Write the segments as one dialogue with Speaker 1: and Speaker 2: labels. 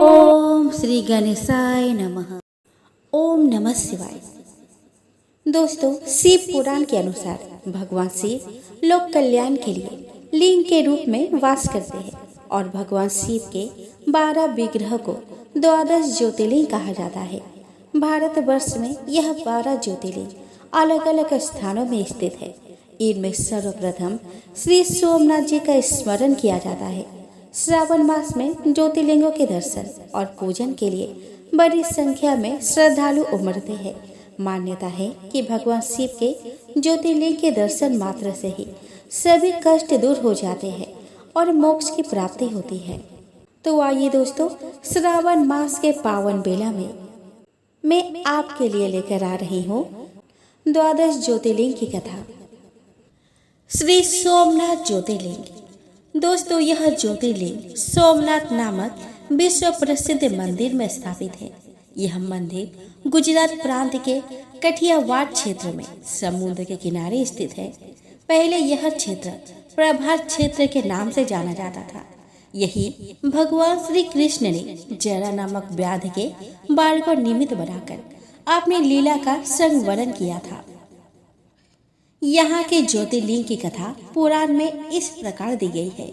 Speaker 1: ओम श्री गणेशाय नमः। ओम नमः शिवाय। दोस्तों, शिव पुराण के अनुसार भगवान शिव लोक कल्याण के लिए लिंग के रूप में वास करते हैं और भगवान शिव के 12 विग्रह को 12 ज्योतिर्लिंग कहा जाता है। भारतवर्ष में यह 12 ज्योतिर्लिंग अलग अलग स्थानों में स्थित है। इनमें सर्वप्रथम श्री सोमनाथ जी का स्मरण किया जाता है। श्रावण मास में ज्योतिर्लिंगों के दर्शन और पूजन के लिए बड़ी संख्या में श्रद्धालु उमड़ते हैं। मान्यता है कि भगवान शिव के ज्योतिर्लिंग के दर्शन मात्र से ही सभी कष्ट दूर हो जाते हैं और मोक्ष की प्राप्ति होती है। तो आइए दोस्तों, श्रावण मास के पावन बेला में मैं आपके लिए लेकर आ रही हूँ 12 ज्योतिर्लिंग की कथा। श्री सोमनाथ ज्योतिर्लिंग। दोस्तों, यह ज्योतिर्लिंग सोमनाथ नामक विश्व प्रसिद्ध मंदिर में स्थापित है। यह मंदिर गुजरात प्रांत के कठियावाड़ क्षेत्र में समुद्र के किनारे स्थित है। पहले यह क्षेत्र प्रभात क्षेत्र के नाम से जाना जाता था। यही भगवान श्री कृष्ण ने जरा नामक व्याध के बाढ़ को निमित्त बनाकर अपनी लीला का संवर्णन किया था। यहाँ के ज्योतिर्लिंग की कथा पुराण में इस प्रकार दी गई है।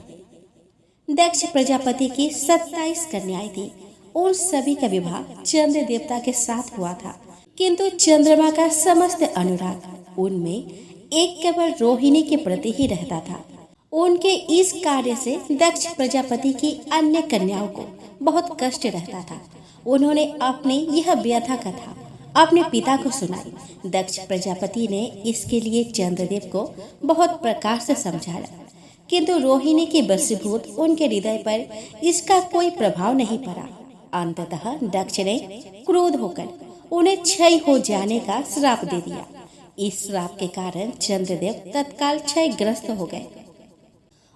Speaker 1: दक्ष प्रजापति की 27 कन्याएं थी। उन सभी का विवाह चंद्र देवता के साथ हुआ था, किंतु चंद्रमा का समस्त अनुराग उनमें एक केवल रोहिणी के प्रति ही रहता था। उनके इस कार्य से दक्ष प्रजापति की अन्य कन्याओं को बहुत कष्ट रहता था। उन्होंने अपनी यह व्यथा कथा अपने पिता को सुनाई। दक्ष प्रजापति ने इसके लिए चंद्रदेव को बहुत प्रकार से समझाया, किंतु रोहिणी के वशीभूत उनके हृदय पर इसका कोई प्रभाव नहीं पड़ा। अंततः दक्ष ने क्रोध होकर उन्हें क्षय हो जाने का श्राप दे दिया। इस श्राप के कारण चंद्रदेव तत्काल क्षयग्रस्त हो गए।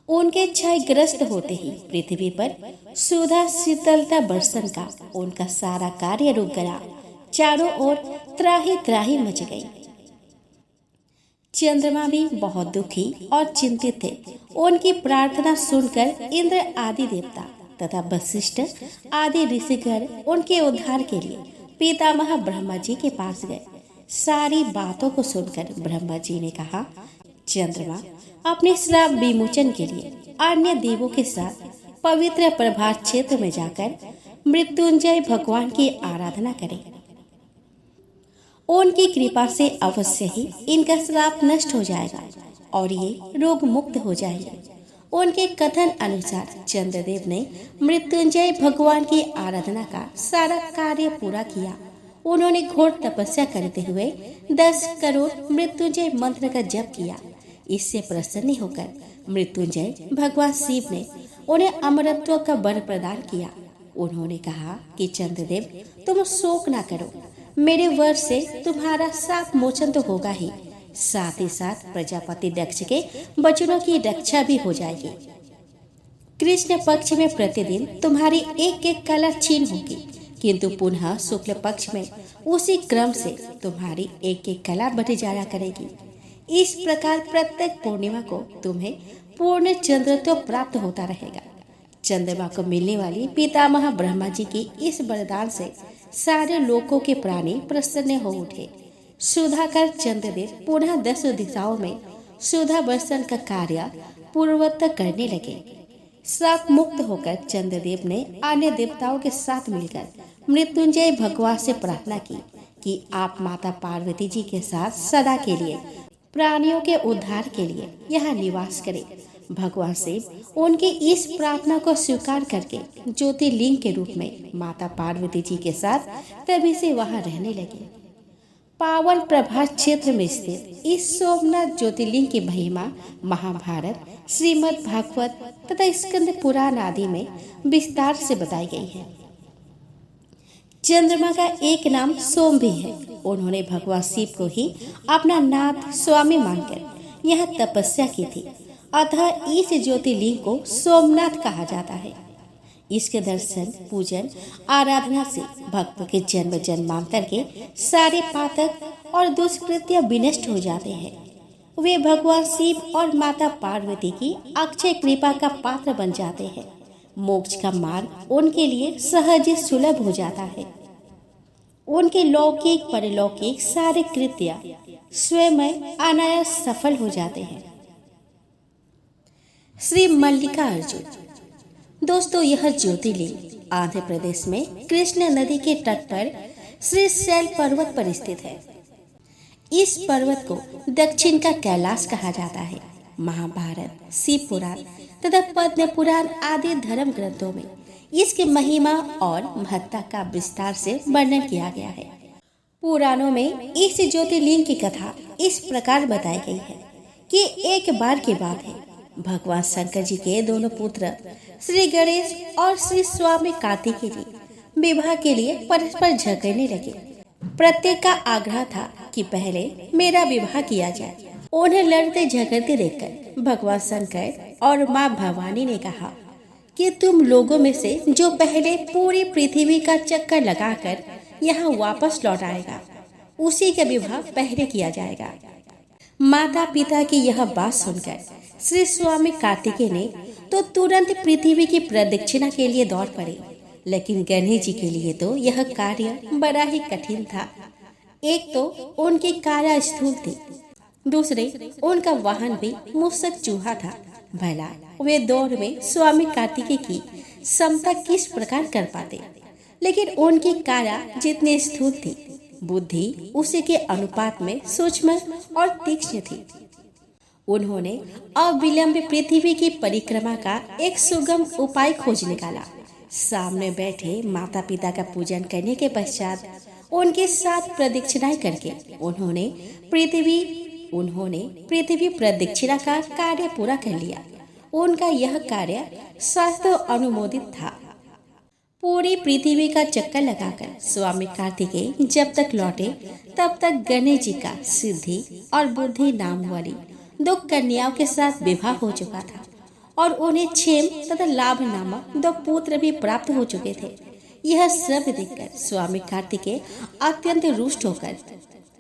Speaker 1: उनके क्षयग्रस्त होते ही पृथ्वी पर सुधा शीतलता बरसन का उनका सारा कार्य रुक गया। चारों ओर त्राही त्राही मच गई। चंद्रमा भी बहुत दुखी और चिंतित थे। उनकी प्रार्थना सुनकर इंद्र आदि देवता तथा वशिष्ठ आदि ऋषिगण उनके उद्धार के लिए पितामह ब्रह्मा जी के पास गए। सारी बातों को सुनकर ब्रह्मा जी ने कहा, चंद्रमा, अपने श्राप विमोचन के लिए अन्य देवों के साथ पवित्र प्रभात क्षेत्र में जाकर मृत्युंजय भगवान की आराधना करें। उनकी कृपा से अवश्य ही इनका श्राप नष्ट हो जाएगा और ये रोग मुक्त हो जाएंगे। उनके कथन अनुसार चंद्रदेव ने मृत्युंजय भगवान की आराधना का सारा कार्य पूरा किया। उन्होंने घोर तपस्या करते हुए 10 करोड़ मृत्युंजय मंत्र का जप किया। इससे प्रसन्न होकर मृत्युंजय भगवान शिव ने उन्हें अमरत्व का वर प्रदान किया। उन्होंने कहा कि चंद्रदेव, तुम शोक ना करो, मेरे वर से तुम्हारा शाप मोचन तो होगा ही, साथ ही साथ प्रजापति दक्ष के वचनों की रक्षा भी हो जाएगी। कृष्ण पक्ष में प्रतिदिन तुम्हारी एक एक कला छीन होगी, किंतु पुनः शुक्ल पक्ष में उसी क्रम से तुम्हारी एक एक कला बढ़ जाया करेगी। इस प्रकार प्रत्येक पूर्णिमा को तुम्हें पूर्ण चंद्रत्व प्राप्त होता रहेगा। चंद्रमा को मिलने वाली पितामह ब्रह्मा जी की इस वरदान से सारे लोकों के प्राणी प्रसन्न हो उठे। सुधाकर चंद्रदेव पुनः 10 दिशाओं में सुधा वर्षण का कार्य पूर्ववत करने लगे। श्राप मुक्त होकर चंद्रदेव ने अन्य देवताओं के साथ मिलकर मृत्युंजय भगवान से प्रार्थना की कि आप माता पार्वती जी के साथ सदा के लिए प्राणियों के उद्धार के लिए यहाँ निवास करें। भगवान शिव उनकी इस प्रार्थना को स्वीकार करके ज्योतिर्लिंग के रूप में माता पार्वती जी के साथ तभी से वहां रहने लगे। पावन प्रभात क्षेत्र में स्थित इस सोमनाथ ज्योतिर्लिंग की महिमा महाभारत, श्रीमद् भागवत तथा स्कंद पुराण आदि में विस्तार से बताई गई है। चंद्रमा का एक नाम सोम भी है। उन्होंने भगवान शिव को ही अपना नाथ स्वामी मानकर यहाँ तपस्या की थी। अतः इस ज्योतिर्लिंग को सोमनाथ कहा जाता है। इसके दर्शन, पूजन, आराधना से भक्तों के जन्म जन्मांतर के सारे पातक और दुष्कृत्य विनष्ट हो जाते हैं। वे भगवान शिव और माता पार्वती की अक्षय कृपा का पात्र बन जाते हैं। मोक्ष का मार्ग उनके लिए सहज सुलभ हो जाता है। उनके लौकिक परलौकिक सारे कृत्य स्वयं अनायास सफल हो जाते हैं। श्री मल्लिका अर्जुन। दोस्तों, यह ज्योतिर्लिंग आंध्र प्रदेश में कृष्ण नदी के तट पर श्री शैल पर्वत पर स्थित है। इस पर्वत को दक्षिण का कैलाश कहा जाता है। महाभारत, शिव पुराण तथा पद्म पुराण आदि धर्म ग्रंथों में इसकी महिमा और महत्ता का विस्तार से वर्णन किया गया है। पुराणों में इस ज्योतिर्लिंग की कथा इस प्रकार बताई गई है कि एक बार की बात है, भगवान शंकर जी के दोनों पुत्र श्री गणेश और श्री स्वामी कार्तिकेय जी विवाह के लिए परस्पर झगड़ने लगे। प्रत्येक का आग्रह था कि पहले मेरा विवाह किया जाए। उन्हें लड़ते झगड़ते देखकर भगवान शंकर और माँ भवानी ने कहा कि तुम लोगों में से जो पहले पूरी पृथ्वी का चक्कर लगाकर यहाँ वापस लौट आएगा, उसी का विवाह पहले किया जाएगा। माता पिता की यह बात सुनकर श्री स्वामी कार्तिकेय ने तो तुरंत पृथ्वी की प्रदक्षिणा के लिए दौड़ पड़े, लेकिन गणेश जी के लिए तो यह कार्य बड़ा ही कठिन था। एक तो उनकी काया स्थूल थी, दूसरे उनका वाहन भी मूसक चूहा था। भला वे दौड़ में स्वामी कार्तिकेय की समता किस प्रकार कर पाते। लेकिन उनकी काया जितनी स्थूल थी, बुद्धि उसी के अनुपात में सूक्ष्म और तीक्ष्ण थी। उन्होंने अविलंब पृथ्वी की परिक्रमा का एक सुगम उपाय खोज निकाला। सामने बैठे माता पिता का पूजन करने के पश्चात उनके साथ प्रदक्षिणाएं करके उन्होंने पृथ्वी प्रदक्षिणा का कार्य पूरा कर लिया। उनका यह कार्य शास्त्र अनुमोदित था। पूरी पृथ्वी का चक्कर लगाकर स्वामी कार्तिकेय जब तक लौटे तब तक गणेश जी का सिद्धि और बुद्धि नाम वाली 2 कन्याओं के साथ विवाह हो चुका था और उन्हें क्षेम तथा लाभ नामक 2 पुत्र भी प्राप्त हो चुके थे। यह सब देखकर स्वामी कार्तिकेय अत्यंत रुष्ट होकर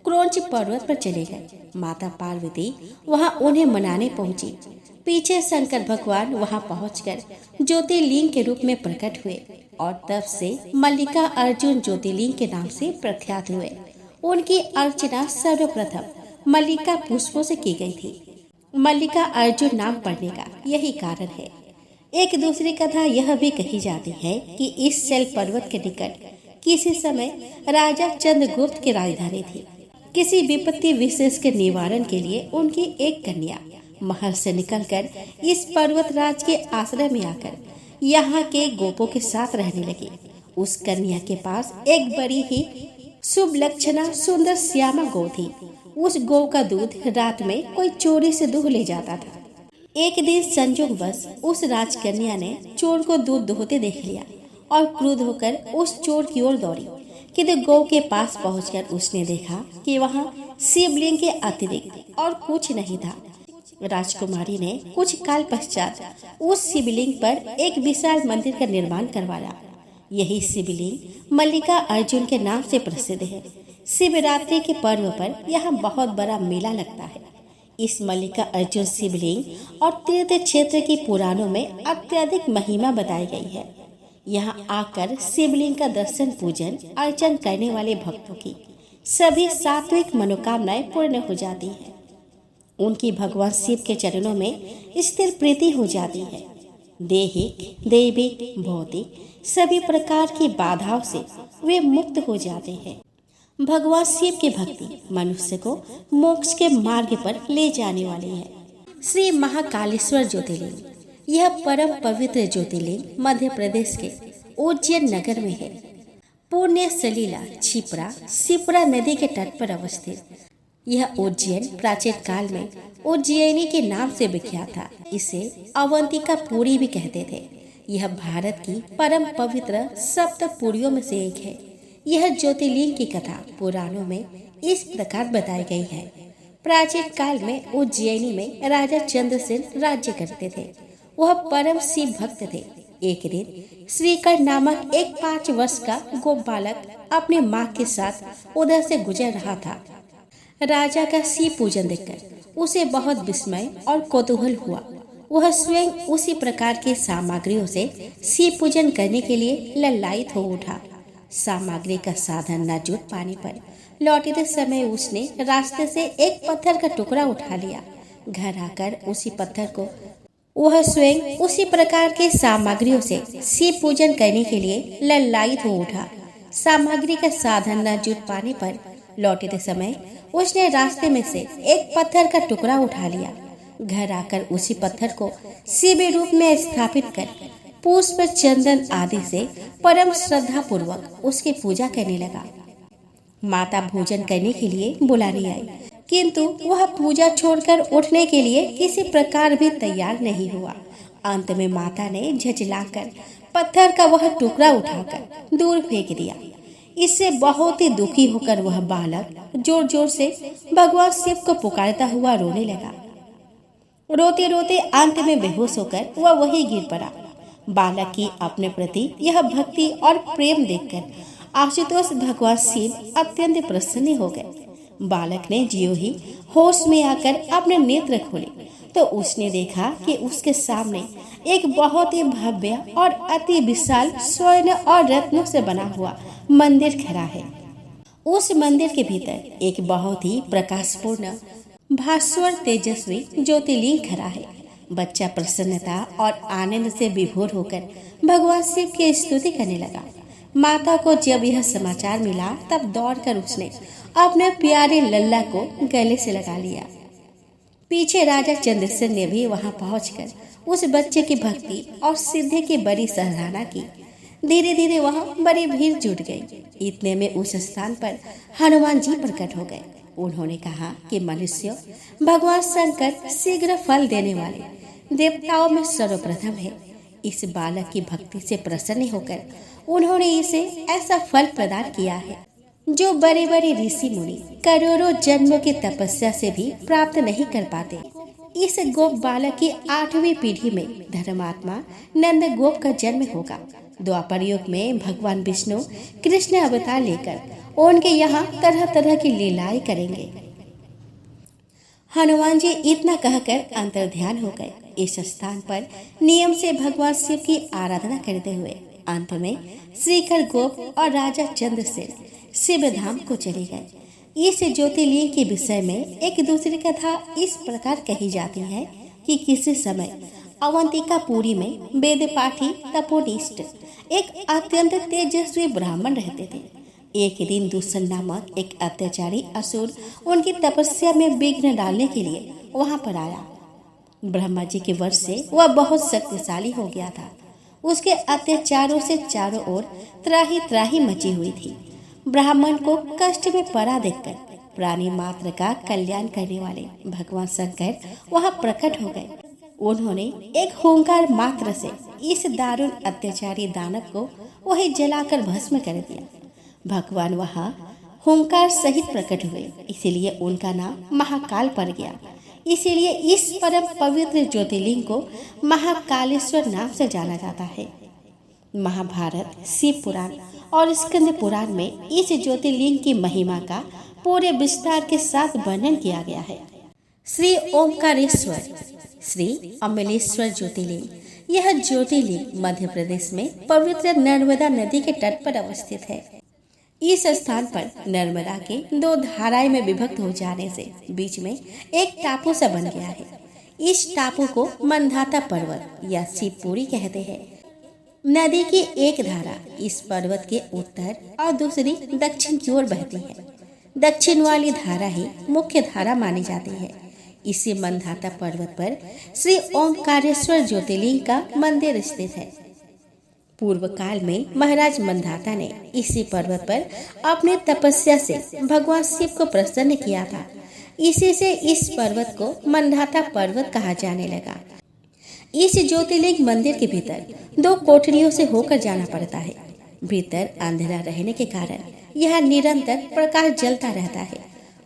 Speaker 1: क्रौंच पर्वत पर चले गए। माता पार्वती वहां उन्हें मनाने पहुंची। पीछे शंकर भगवान वहां पहुंचकर ज्योतिर्लिंग के रूप में प्रकट हुए और तब से मल्लिका अर्जुन ज्योतिर्लिंग के नाम से प्रख्यात हुए। उनकी अर्चना सर्वप्रथम मल्लिका पुष्पों से की गई थी। मल्लिका अर्जुन नाम पड़ने का यही कारण है। एक दूसरी कथा यह भी कही जाती है कि इस शैल पर्वत के निकट किसी समय राजा चंद्रगुप्त की राजधानी थी। किसी विपत्ति विशेष के निवारण के लिए उनकी एक कन्या महल से निकलकर इस पर्वत राज के आश्रय में आकर यहाँ के गोपों के साथ रहने लगी। उस कन्या के पास एक बड़ी ही शुभ लक्षणा सुंदर श्यामा गौ थी। उस गौ का दूध रात में कोई चोरी से दूह ले जाता था। एक दिन संयोगवश उस राजकन्या ने चोर को दूध दोहते देख लिया और क्रुद्ध होकर उस चोर की ओर दौड़ी। किंतु गौ के पास पहुंचकर उसने देखा कि वहां शिवलिंग के अतिरिक्त और कुछ नहीं था। राजकुमारी ने कुछ काल पश्चात उस शिवलिंग पर एक विशाल मंदिर का निर्माण करवाया। यही शिवलिंग मल्लिका अर्जुन के नाम से प्रसिद्ध है। शिवरात्रि के पर्व पर यहाँ बहुत बड़ा मेला लगता है। इस मल्लिका अर्जुन शिवलिंग और तीर्थ क्षेत्र की पुराणों में अत्यधिक महिमा बताई गई है। यहाँ आकर शिवलिंग का दर्शन पूजन अर्चन करने वाले भक्तों की सभी सात्विक मनोकामनाएं पूर्ण हो जाती हैं। उनकी भगवान शिव के चरणों में स्थिर प्रीति हो जाती है। दैहिक, दैविक, भौतिक सभी प्रकार की बाधाओं से वे मुक्त हो जाते हैं। भगवान शिव की भक्ति मनुष्य को मोक्ष के मार्ग पर ले जाने वाली है। श्री महाकालेश्वर ज्योतिर्लिंग, यह परम पवित्र ज्योतिर्लिंग मध्य प्रदेश के उज्जैन नगर में है। पुण्य सलीला शिप्रा नदी के तट पर अवस्थित यह उज्जैन प्राचीन काल में उज्जैनी के नाम से विख्यात था। इसे अवंतिका पुरी भी कहते थे। यह भारत की परम पवित्र सप्तपुरियों में से एक है। यह ज्योतिर्लिंग की कथा पुराणों में इस प्रकार बताई गई है। प्राचीन काल में उज्जैनी में राजा चंद्रसेन राज्य करते थे। वह परम शिव भक्त थे। एक दिन श्रीकर नामक एक 5 वर्ष का गोप बालक अपने माँ के साथ उधर से गुजर रहा था। राजा का शिव पूजन देखकर उसे बहुत विस्मय और कौतूहल हुआ। वह स्वयं उसी प्रकार की सामग्रियों से शिव पूजन करने के लिए ललायित हो उठा। सामग्री का साधन न जुट पाने पर लौटते समय उसने रास्ते से एक पत्थर का टुकड़ा उठा लिया। घर आकर उसी पत्थर को वह स्वयं उसी प्रकार की सामग्रियों से शिव पूजन करने के लिए ललायित हो उठा। सामग्री का साधन न जुट पाने पर लौटते समय उसने रास्ते में से एक पत्थर का टुकड़ा उठा लिया। घर आकर उसी पत्थर को शिव रूप में स्थापित कर पुष्प चंदन आदि से परम श्रद्धा पूर्वक उसकी पूजा करने लगा। माता भोजन करने के लिए बुलाने आई, किंतु वह पूजा छोड़कर उठने के लिए किसी प्रकार भी तैयार नहीं हुआ। अंत में माता ने झुठलाकर पत्थर का वह टुकड़ा उठाकर दूर फेंक दिया। इससे बहुत ही दुखी होकर वह बालक जोर जोर से भगवान शिव को पुकारता हुआ रोने लगा। रोते रोते अंत में बेहोश होकर वह वहीं गिर पड़ा। बालक की अपने प्रति यह भक्ति और प्रेम देखकर आशुतोष भगवान शिव अत्यंत प्रसन्न हो गए। बालक ने ज्यों ही होश में आकर अपने नेत्र खोले तो उसने देखा कि उसके सामने एक बहुत ही भव्य और अति विशाल स्वर्ण और रत्नों से बना हुआ मंदिर खड़ा है। उस मंदिर के भीतर एक बहुत ही प्रकाशपूर्ण भास्वर तेजस्वी ज्योतिर्लिंग खड़ा है। बच्चा प्रसन्नता और आनंद से विभोर होकर भगवान शिव की स्तुति करने लगा। माता को जब यह समाचार मिला तब दौड़कर उसने अपने प्यारे लल्ला को गले से लगा लिया। पीछे राजा चंद्रसेन ने भी वहां पहुंचकर उस बच्चे की भक्ति और सिद्धि की बड़ी सराहना की। धीरे धीरे वहां बड़ी भीड़ जुट गई। इतने में उस स्थान पर हनुमान जी प्रकट हो गए। उन्होंने कहा कि मनुष्य भगवान शंकर शीघ्र फल देने वाले देवताओं में सर्वप्रथम है। इस बालक की भक्ति से प्रसन्न होकर उन्होंने इसे ऐसा फल प्रदान किया है जो बड़े बड़े ऋषि मुनि करोड़ों जन्मों की तपस्या से भी प्राप्त नहीं कर पाते। इस गोप बालक की 8वीं पीढ़ी में धर्मात्मा नंद गोप का जन्म होगा। द्वापर युग में भगवान विष्णु कृष्ण अवतार लेकर उनके यहाँ तरह तरह की लीलाएं करेंगे। हनुमान जी इतना कहकर अंतर्ध्यान हो गए। इस स्थान पर नियम से भगवान शिव की आराधना करते हुए अंत में श्रीकर गोप और राजा चंद्रसेन शिव धाम को चले गए। इस ज्योतिर्लिंग के विषय में एक दूसरी कथा इस प्रकार कही जाती है कि किसी समय अवंतिकापुरी में वेद पाठी तपोनिष्ठ एक अत्यंत तेजस्वी ब्राह्मण रहते थे। एक दिन दूषण नामक एक अत्याचारी असुर उनकी तपस्या में विघ्न डालने के लिए वहां पर आया। ब्रह्मा जी के वश से वह बहुत शक्तिशाली हो गया था। उसके अत्याचारों से चारों ओर त्राही त्राही मची हुई थी। ब्राह्मण को कष्ट में पड़ा देखकर प्राणी मात्र का कल्याण करने वाले भगवान शंकर वहां प्रकट हो गए। उन्होंने एक हुंकार मात्र से इस दारुण अत्याचारी दानव को वही जलाकर भस्म कर दिया। भगवान वहां हुंकार सहित प्रकट हुए, इसीलिए उनका नाम महाकाल पड़ गया। इसीलिए इस परम पवित्र ज्योतिर्लिंग को महाकालेश्वर नाम से जाना जाता है। महाभारत, शिव पुराण और स्कंद पुराण में इस ज्योतिर्लिंग की महिमा का पूरे विस्तार के साथ वर्णन किया गया है। श्री ओमकारेश्वर, श्री अमलेश्वर ज्योतिर्लिंग। यह ज्योतिर्लिंग मध्य प्रदेश में पवित्र नर्मदा नदी के तट पर अवस्थित है। इस स्थान पर नर्मदा के 2 धाराएं में विभक्त हो जाने से बीच में एक टापू सा बन गया है। इस टापू को मंधाता पर्वत या शिवपुरी कहते हैं। नदी की एक धारा इस पर्वत के उत्तर और दूसरी दक्षिण की ओर बहती है। दक्षिण वाली धारा ही मुख्य धारा मानी जाती है। इसी मंधाता पर्वत पर श्री ओमकारेश्वर ज्योतिर्लिंग का मंदिर स्थित है। पूर्व काल में महाराज मंधाता ने इसी पर्वत पर अपने तपस्या से भगवान शिव को प्रसन्न किया था। इसी से इस पर्वत को मंधाता पर्वत कहा जाने लगा। इस ज्योतिर्लिंग मंदिर के भीतर 2 कोठरियों से होकर जाना पड़ता है। भीतर अंधेरा रहने के कारण यह निरंतर प्रकाश जलता रहता है।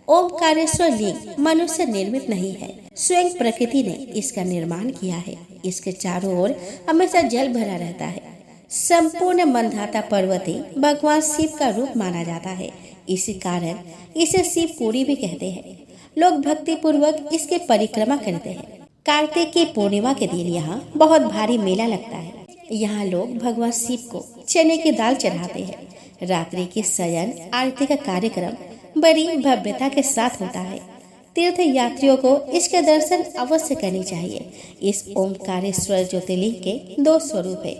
Speaker 1: ओमकारेश्वर लिंग मनुष्य निर्मित नहीं है, स्वयं प्रकृति ने इसका निर्माण किया है। इसके चारों ओर हमेशा जल भरा रहता है। संपूर्ण मंधाता पर्वत भगवान शिव का रूप माना जाता है। इसी कारण इसे शिवपुरी भी कहते हैं। लोग भक्ति पूर्वक इसकी परिक्रमा करते हैं। कार्तिक की पूर्णिमा के दिन यहाँ बहुत भारी मेला लगता है। यहाँ लोग भगवान शिव को चने की दाल चढ़ाते हैं। रात्रि की शयन आरती का कार्यक्रम बड़ी भव्यता के साथ होता है। तीर्थ यात्रियों को इसके दर्शन अवश्य करने चाहिए। इस ओमकारेश्वर ज्योतिर्लिंग के दो स्वरूप है।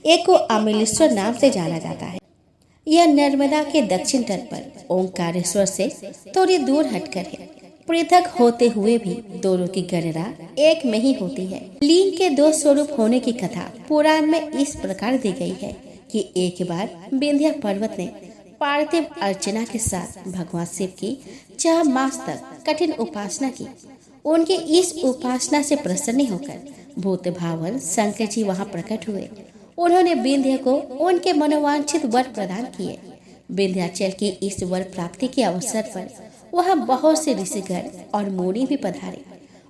Speaker 1: एक को अमलेश्वर नाम से जाना जाता है। यह नर्मदा के दक्षिण तट पर ओमकारेश्वर से थोड़ी दूर हटकर है। पृथक होते हुए भी दोनों की गणना एक में ही होती है। लिंग के दो स्वरूप होने की कथा पुराण में इस प्रकार दी गई है कि एक बार विंध्य पर्वत ने पार्थिव अर्चना के साथ भगवान शिव की 6 मास तक कठिन उपासना की। उनके इस उपासना से प्रसन्न होकर भूत भावन शंकर जी वहाँ प्रकट हुए। उन्होंने विंध्य को उनके मनोवांछित वर प्रदान किए। विंध्याचल की इस वर प्राप्ति के अवसर पर वहाँ बहुत से ऋषिगण और मुनि भी पधारे।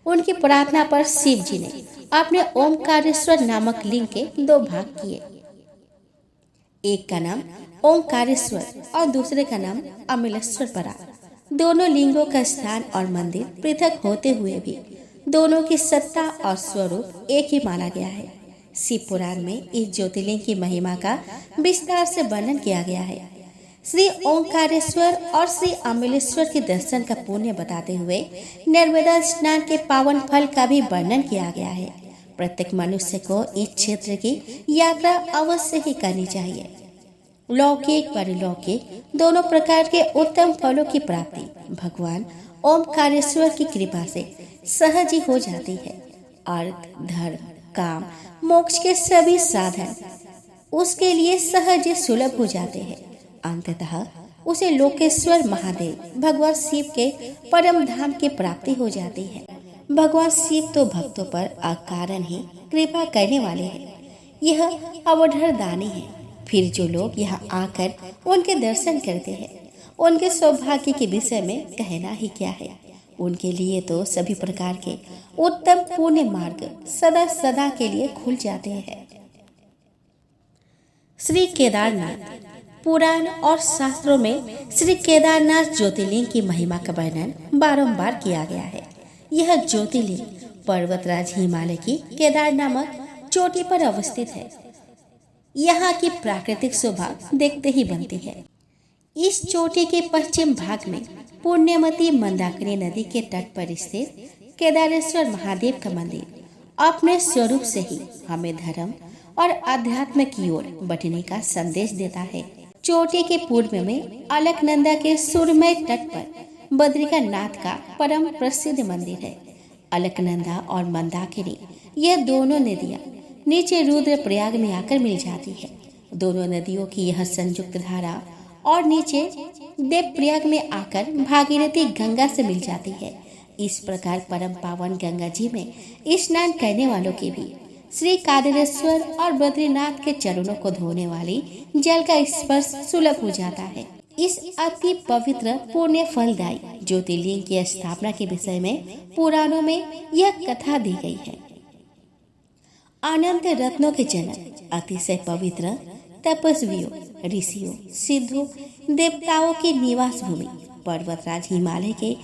Speaker 1: उनकी प्रार्थना पर शिव जी ने अपने ओमकारेश्वर नामक लिंग के 2 भाग किए। एक का नाम ओमकारेश्वर और दूसरे का नाम अमलेश्वर पड़ा। दोनों लिंगों का स्थान और मंदिर पृथक होते हुए भी दोनों की सत्ता और स्वरूप एक ही माना गया है। शिव पुराण में इस ज्योतिर्लिंग की महिमा का विस्तार से वर्णन किया गया है। श्री ओंकारेश्वर और श्री अमलेश्वर के दर्शन का पुण्य बताते हुए नर्मदा स्नान के पावन फल का भी वर्णन किया गया है। प्रत्येक मनुष्य को इस क्षेत्र की यात्रा अवश्य ही करनी चाहिए। लौकिक परलौकिक दोनों प्रकार के उत्तम फलों की प्राप्ति भगवान ओमकारेश्वर की कृपा से सहज ही हो जाती है। अर्थ, धर्म, काम, मोक्ष के सभी साधन उसके लिए सहज सुलभ हो जाते हैं। अंततः उसे लोकेश्वर महादेव भगवान शिव के परम धाम की प्राप्ति हो जाती है। भगवान शिव तो भक्तों पर अकारण ही कृपा करने वाले हैं। यह अवधर दानी है। फिर जो लोग यहाँ आकर उनके दर्शन करते हैं, उनके सौभाग्य के विषय में कहना ही क्या है। उनके लिए तो सभी प्रकार के उत्तम पुण्य मार्ग सदा सदा के लिए खुल जाते हैं। श्री केदारनाथ पुराण और शास्त्रों में श्री केदारनाथ ज्योतिर्लिंग की महिमा का वर्णन बारंबार किया गया है। यह ज्योतिर्लिंग पर्वतराज हिमालय की केदार नामक चोटी पर अवस्थित है। यहाँ की प्राकृतिक शोभा देखते ही बनती है। इस चोटी के पश्चिम भाग में पुण्यमती मंदाकिनी नदी के तट पर स्थित केदारेश्वर महादेव का मंदिर अपने स्वरूप से ही हमें धर्म और अध्यात्म की ओर बढ़ने का संदेश देता है। चोटी के पूर्व में अलकनंदा के सुरमय तट पर बद्रिका नाथ का परम प्रसिद्ध मंदिर है। अलकनंदा और मंदाकिनी यह दोनों नदियां नीचे रुद्रप्रयाग में आकर मिल जाती है। दोनों नदियों की यह संयुक्त धारा और नीचे देवप्रयाग में आकर भागीरथी गंगा से मिल जाती है। इस प्रकार परम पावन गंगा जी में स्नान करने वालों की भी श्री कादरेश्वर और बद्रीनाथ के चरणों को धोने वाली जल का स्पर्श सुलभ हो जाता है। इस अति पवित्र पुण्य फलदायी ज्योतिर्लिंग की स्थापना के विषय में पुराणों में यह कथा दी गई है। अनंत रत्नों के जनक, अतिशय पवित्र, तपस्वियों, ऋषियों, सिद्धों, देवताओं की निवास भूमि पर्वतराज हिमालय के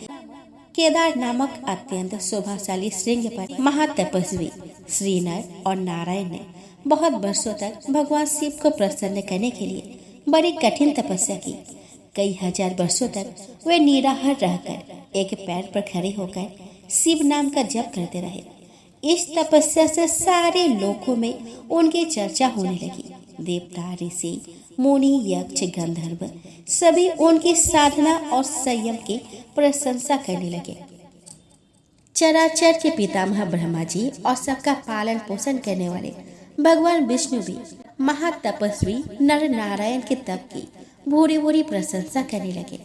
Speaker 1: केदार नामक अत्यंत शोभाशाली श्रृंग पर महातपस्वी श्री नर और नारायण ने बहुत वर्षों तक भगवान शिव को प्रसन्न करने के लिए बड़ी कठिन तपस्या की। कई हजार वर्षों तक वे निराहार रहकर एक पैर पर खड़े होकर शिव नाम का जप करते रहे। इस तपस्या से सारे लोकों में उनकी चर्चा होने लगी। देवता, ऋषि, मुनि, यक्ष, गंधर्व सभी उनकी साधना और संयम की प्रशंसा करने लगे। चराचर के पितामह ब्रह्मा जी और सबका पालन पोषण करने वाले भगवान विष्णु भी महातपस्वी नर नारायण के तप की भूरी भूरी प्रशंसा करने लगे।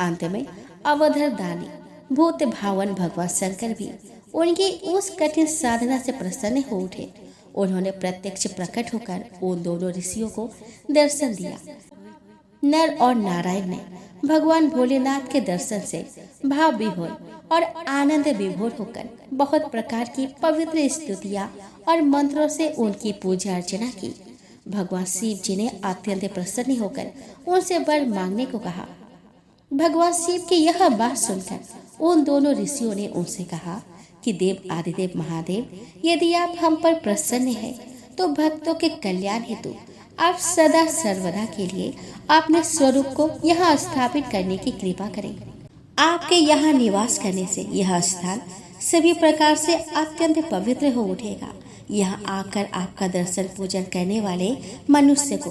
Speaker 1: अंत में अवधर दानी भूत भावन भगवान शंकर भी उनकी उस कठिन साधना से प्रसन्न हो उठे। उन्होंने प्रत्यक्ष प्रकट होकर उन दोनों ऋषियों को दर्शन दिया। नर और नारायण ने भगवान भोलेनाथ के दर्शन से भाव विभोर और आनंद विभोर होकर बहुत प्रकार की पवित्र स्तुतियां और मंत्रों से उनकी पूजा अर्चना की। भगवान शिव जी ने अत्यंत प्रसन्न होकर उनसे वर मांगने को कहा। भगवान शिव की यह बात सुनकर उन दोनों ऋषियों ने उनसे कहा कि देव आदिदेव महादेव, यदि आप हम पर प्रसन्न हैं तो भक्तों के कल्याण हेतु आप सदा सर्वदा के लिए अपने स्वरूप को यहाँ स्थापित करने की कृपा करें। आपके यहाँ निवास करने से यह स्थान सभी प्रकार से अत्यंत पवित्र हो उठेगा। यहाँ आकर आपका दर्शन पूजन करने वाले मनुष्य को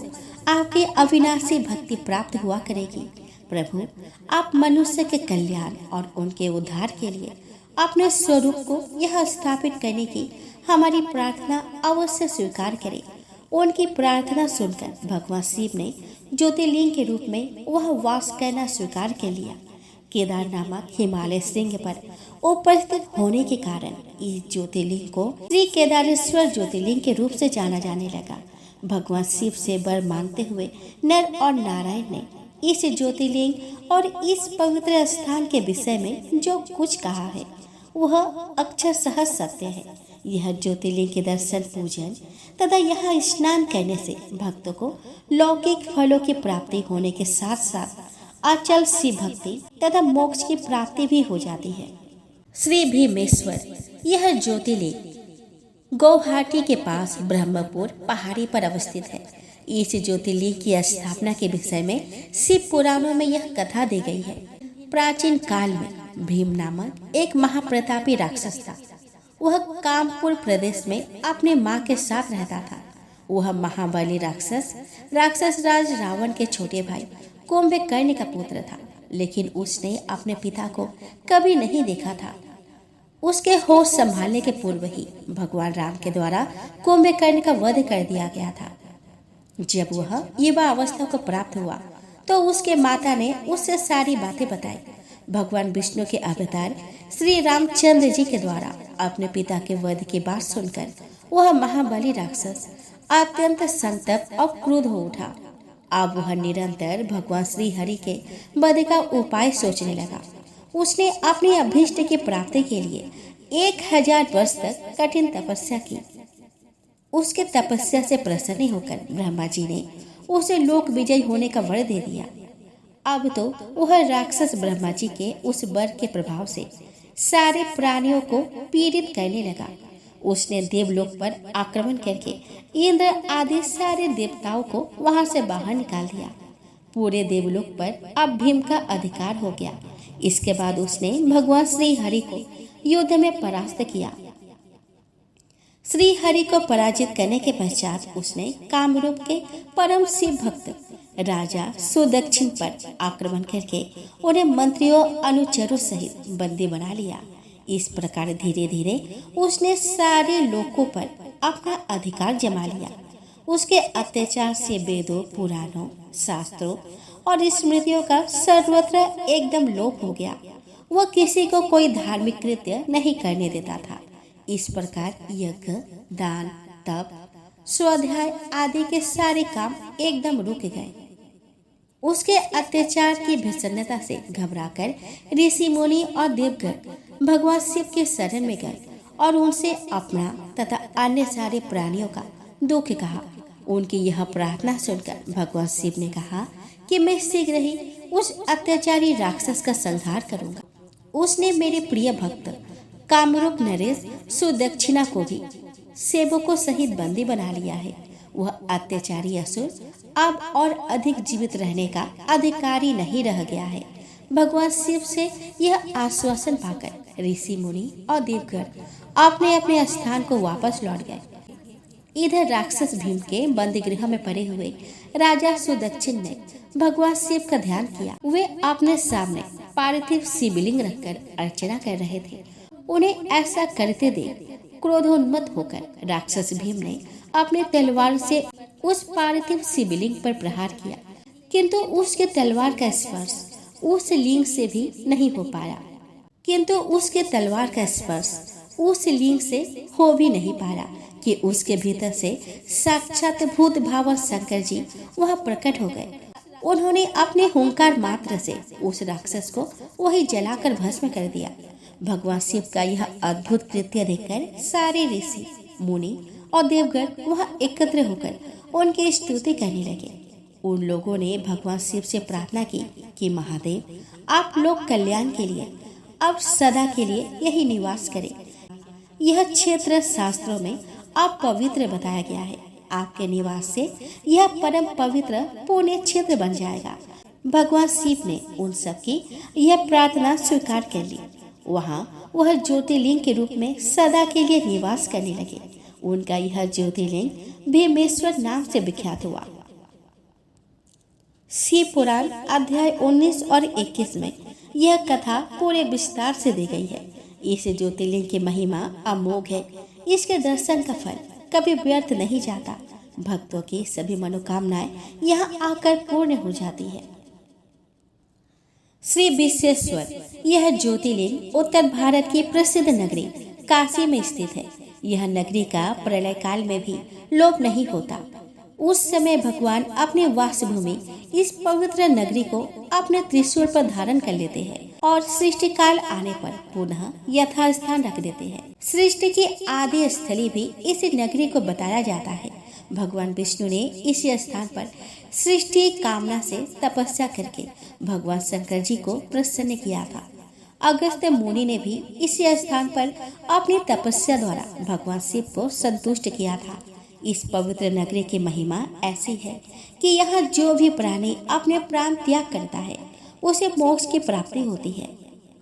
Speaker 1: आपकी अविनाशी भक्ति प्राप्त हुआ करेगी। प्रभु, आप मनुष्य के कल्याण और उनके उद्धार के लिए अपने स्वरूप को यह स्थापित करने की हमारी प्रार्थना अवश्य स्वीकार करें। उनकी प्रार्थना सुनकर भगवान शिव ने ज्योतिर्लिंग के रूप में वह वास करना स्वीकार कर लिया। केदार नामक हिमालय श्रृंग पर उपस्थित होने के कारण इस ज्योतिर्लिंग को श्री केदारेश्वर ज्योतिर्लिंग के रूप से जाना जाने लगा। भगवान शिव से वर मांगते हुए नर और नारायण ने इस ज्योतिर्लिंग और इस पवित्र स्थान के विषय में जो कुछ कहा है वह अक्षरशः सत्य है। यह ज्योतिर्लिंग के दर्शन पूजन तथा यहाँ स्नान करने से भक्तों को लौकिक फलों की प्राप्ति होने के साथ साथ अचल शिव भक्ति तथा मोक्ष की प्राप्ति भी हो जाती है। श्री भीमेश्वर, यह ज्योतिर्लिंग गुवाहाटी के पास ब्रह्मपुर पहाड़ी पर अवस्थित है। इस ज्योतिर्लिंग की स्थापना के विषय में शिव पुराणों में यह कथा दी गई है। प्राचीन काल में भीम नामक एक महाप्रतापी राक्षस था। वह कामपुर प्रदेश में अपने माँ के साथ रहता था। वह महाबली राक्षस राज रावण के छोटे भाई कुंभकर्ण का पुत्र था, लेकिन उसने अपने पिता को कभी नहीं देखा था। उसके होश संभालने के पूर्व ही भगवान राम के द्वारा कुंभकर्ण का वध कर दिया गया था। जब वह युवा अवस्था को प्राप्त हुआ तो उसके माता ने उससे सारी बातें बताई। भगवान विष्णु के अवतार श्री रामचंद्र जी के द्वारा अपने पिता के वध की बात सुनकर वह महाबली राक्षस अत्यंत संतप्त और क्रुद्ध हो उठा। अब वह निरंतर भगवान श्री हरि के वध का उपाय सोचने लगा। उसने अपनी अभीष्ट की प्राप्ति के लिए 1000 वर्ष तक कठिन तपस्या की। उसके तपस्या से प्रसन्न होकर ब्रह्मा जी ने उसे लोक विजय होने का वर दे दिया। अब तो वह राक्षस ब्रह्मा जी के उस वर के प्रभाव से सारे प्राणियों को पीड़ित करने लगा। उसने देवलोक पर आक्रमण करके इंद्र आदि सारे देवताओं को वहां से बाहर निकाल दिया। पूरे देवलोक पर अब भीम का अधिकार हो गया। इसके बाद उसने भगवान श्री हरि को युद्ध में परास्त किया। श्री हरि को पराजित करने के पश्चात उसने कामरूप के परम शिव भक्त राजा सुदक्षिण पर आक्रमण करके उन्हें मंत्रियों अनुचरों सहित बंदी बना लिया। इस प्रकार धीरे धीरे उसने सारे लोकों पर अपना अधिकार जमा लिया। उसके अत्याचार से वेदों, पुराणों, शास्त्रों और स्मृतियों का सर्वत्र एकदम लोप हो गया। वह किसी को कोई धार्मिक कृत्य नहीं करने देता था। इस प्रकार यज्ञ, दान, तप, स्वाध्याय आदि के सारे काम एकदम रुक गए। उसके अत्याचार की भीषणता से घबराकर ऋषि मुनि और देवगण भगवान शिव के शरण में गए और उनसे अपना तथा अन्य सारे प्राणियों का दुख कहा। उनकी यह प्रार्थना सुनकर भगवान शिव ने कहा कि मैं शीघ्र ही उस अत्याचारी राक्षस का संहार करूंगा। उसने मेरे प्रिय भक्त कामरूप नरेश सुदक्षिणा को भी सेवकों सहित बंदी बना लिया है। वह अत्याचारी असुर अब और अधिक जीवित रहने का अधिकारी नहीं रह गया है। भगवान शिव से यह आश्वासन पाकर ऋषि मुनि और देवगण अपने अपने स्थान को वापस लौट गए। इधर राक्षस भीम के बंदी गृह में पड़े हुए राजा सुदक्षिण ने भगवान शिव का ध्यान किया। वे अपने सामने पार्थिव शिवलिंग रखकर अर्चना कर रहे थे। उन्हें ऐसा करते देख क्रोधोन्मत्त होकर राक्षस भीम ने अपने तलवार से उस पार्थिव शिवलिंग पर प्रहार किया, किंतु उसके तलवार का स्पर्श उस लिंग से भी नहीं हो पाया। कि उसके भीतर से साक्षात भूत भाव शंकर जी वह प्रकट हो गए। उन्होंने अपने हुंकार मात्र से उस राक्षस को वही जलाकर भस्म कर दिया। भगवान शिव का यह अद्भुत कृत्य देखकर सारे ऋषि, मुनि और देवगण वह एकत्र होकर उनकी स्तुति करने लगे। उन लोगों ने भगवान शिव से प्रार्थना की कि महादेव, आप लोग कल्याण के लिए अब सदा के लिए यही निवास करें। यह क्षेत्र शास्त्रों में अपवित्र बताया गया है। आपके निवास से यह परम पवित्र पुण्य क्षेत्र बन जाएगा। भगवान शिव ने उन सब की यह प्रार्थना स्वीकार कर ली। वहाँ वह ज्योतिर्लिंग के रूप में सदा के लिए निवास करने लगे। उनका यह ज्योतिर्लिंग भीमेश्वर नाम से विख्यात हुआ। शिव पुराण अध्याय 19 और 21 में यह कथा पूरे विस्तार से दी गई है। इस ज्योतिर्लिंग की महिमा अमोघ है। इसके दर्शन का फल कभी व्यर्थ नहीं जाता। भक्तों की सभी मनोकामनाएं यहाँ आकर पूर्ण हो जाती है। श्री विश्वेश्वर यह ज्योतिर्लिंग उत्तर भारत की प्रसिद्ध नगरी काशी में स्थित है। यह नगरी का प्रलय काल में भी लोप नहीं होता। उस समय भगवान अपने वासभूमि इस पवित्र नगरी को अपने त्रिशूल पर धारण कर लेते हैं और सृष्टि काल आने पर पुनः यथास्थान रख देते हैं। सृष्टि की आदि स्थली भी इस नगरी को बताया जाता है। भगवान विष्णु ने इसी स्थान पर सृष्टि कामना से तपस्या करके भगवान शंकर जी को प्रसन्न किया था। अगस्त्य मुनि ने भी इसी स्थान पर अपनी तपस्या द्वारा भगवान शिव को संतुष्ट किया था। इस पवित्र नगरी की महिमा ऐसी है कि यहाँ जो भी प्राणी अपने प्राण त्याग करता है उसे मोक्ष की प्राप्ति होती है।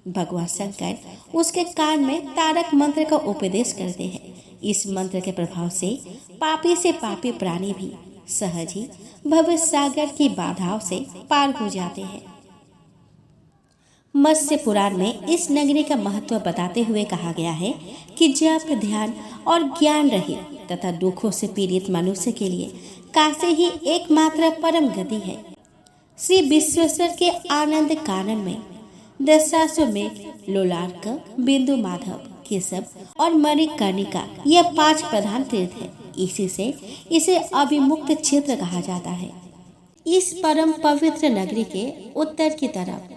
Speaker 1: भगवान शंकर उसके कान में तारक मंत्र का उपदेश करते हैं। इस मंत्र के प्रभाव से पापी प्राणी भी सहज ही भव सागर की बाधाओं से पार हो जाते हैं। मत्स्य पुराण में इस नगरी का महत्व बताते हुए कहा गया है कि जप, ध्यान और ज्ञान रहित तथा दुखों से पीड़ित मनुष्य के लिए काशी ही एकमात्र परम गति है। श्री विश्वेश्वर के आनंद कानन में दशाश्वमेध, लोलार्क, बिंदु माधव, केशव और मणिकर्णिका यह 5 प्रधान तीर्थ है। इसी से इसे अभिमुक्त क्षेत्र कहा जाता है। इस परम पवित्र नगरी के उत्तर की तरफ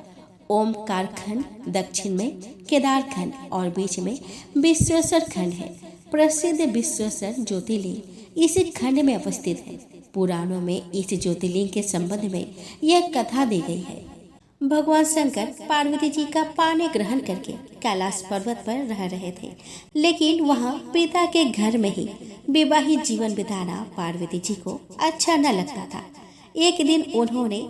Speaker 1: ओमकार खंड, दक्षिण में केदार खंड और बीच में विश्वेश्वर खंड है। प्रसिद्ध विश्वेश्वर ज्योतिर्लिंग इसी खंड में अवस्थित है। पुराणों में इस ज्योतिर्लिंग के संबंध में यह कथा दी गई है। भगवान शंकर पार्वती जी का पानी ग्रहण करके कैलाश पर्वत पर रह रहे थे, लेकिन वहाँ पिता के घर में ही विवाहित जीवन बिताना पार्वती जी को अच्छा न लगता था। एक दिन उन्होंने